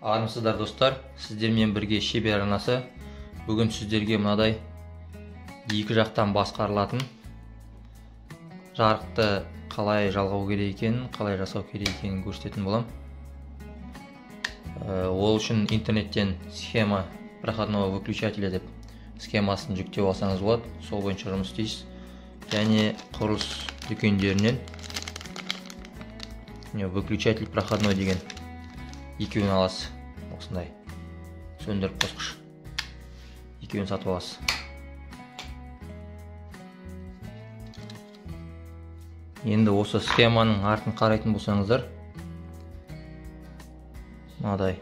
Армысыздар достар, сіздермен бірге шебер арнасы. Бүгін сіздерге мынадай екі жақтан басқарылатын жарықты қалай жалғау керек екенін, қалай жасау керек екенін көрсететін болам. Ол үшін интернеттен схема проходного выключателя деп схемасын жүктеп алсаңыз болады. Сол бойынша жұмыс істейсіз. Және құрылыс дүкендерінен выключатель проходной деген екеуін аласыз. Осындай сөндіріп қосқыш екеуін сатып аласыз. Енді осы схеманың артын қарайтын болсаңыздар, мынадай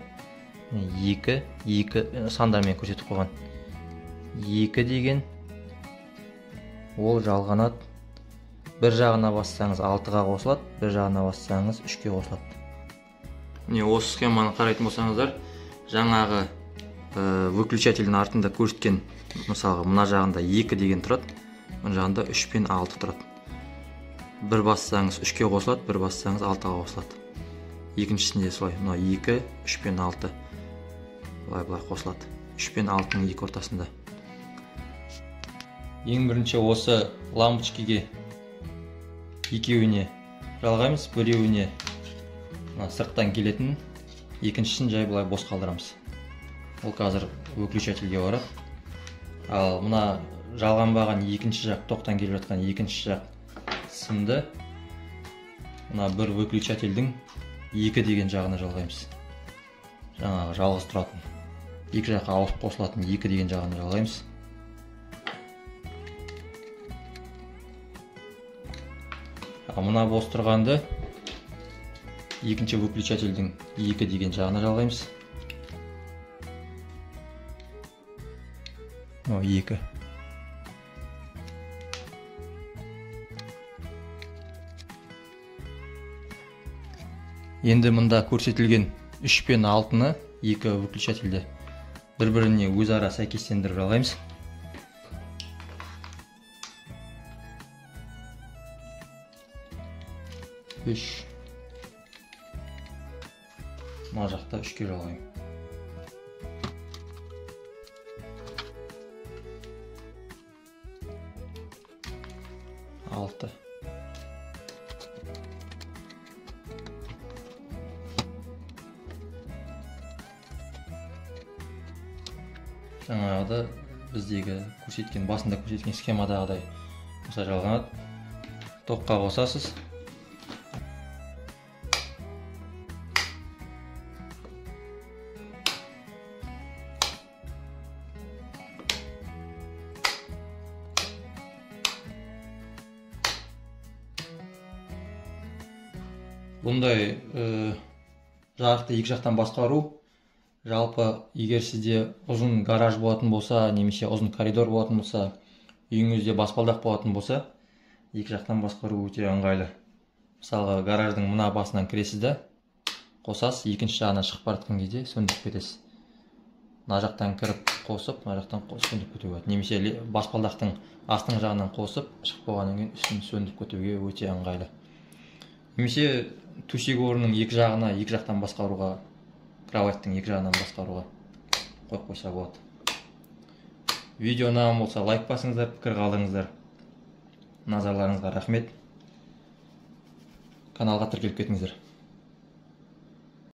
екі сандармен көрсетіп қойған. 2 деген ол жалғанады. Бір жағына бассаңыз 6-ға қосылады, бір жағына бассаңыз 3-ке қосылады. Осы схеманы қарайтын болсаңыздар, жаңағы выключательдің артында көрсеткен, мысалға мына жағында 2 деген тұрады, мына жағында 3 пен 6 тұрады. Бір бассаңыз 3-ке қосылады, бір бассаңыз 6-ға қосылады. Екіншісінде солай, мына 2, 3 пен 6 былай қосылады. 3 пен 6-ның екі ортасында. Ең бірінші осы лампочкаға екеуіне жалғаймыз, біреуіне сырттан келетін, екіншісін жай былай бос қалдырамыз. Ол қазір выключательге барады. Ал мына жалғанбаған екінші жақ, тоқтан келіп жатқан екінші жақ сымды мына бір выключательдің 2 деген жағына жалғаймыз. Жаңағы жалғыз тұратын, екі жаққа ауысып қосылатын 2 деген жағына жалғаймыз. Мына бос тұрғанды екінші выключательдің 2 деген жағына жалғаймыз. 2. Енді мында көрсетілген 3 пен 6-ны екі выключательді бір-біріне өзара сәйкестендіріп жалғаймыз. Мына жақта 3-ке жалғаймын. 6. Жаңағыда біздегі көрсеткен, басында көрсеткен схемадағыдай осылай жалғанады. Тоққа қосасыз. Бұндай жарықты екі жақтан басқару, жалпы егер сізде ұзын гараж болатын болса, немесе ұзын коридор болатын болса, үйіңізде баспалдақ болатын болса, екі жақтан басқару өте ыңғайлы. Мысалға, гараждың мына басынан кіресіз де, қосасыз, екінші жағына шығып бара жатқан кезде сөндіріп кетесіз. Мына жақтан кіріп қосып, мына жақтан сөндіріп кетуге болады. Немесе баспалдақтың астың жағынан қосып, шығып болғаннан кейін үстін сөндіріп кетуге өте ыңғайлы. Немесе төсек орынның екі жағына, екі жақтан басқаруға, кроваттың екі жағынан басқаруға қойып қойса болады. Видео ұнаған болса лайк басыңыздар, пікір қалдырыңыздар. Назарларыңызға рахмет. Каналға тіркеліп кетіңіздер.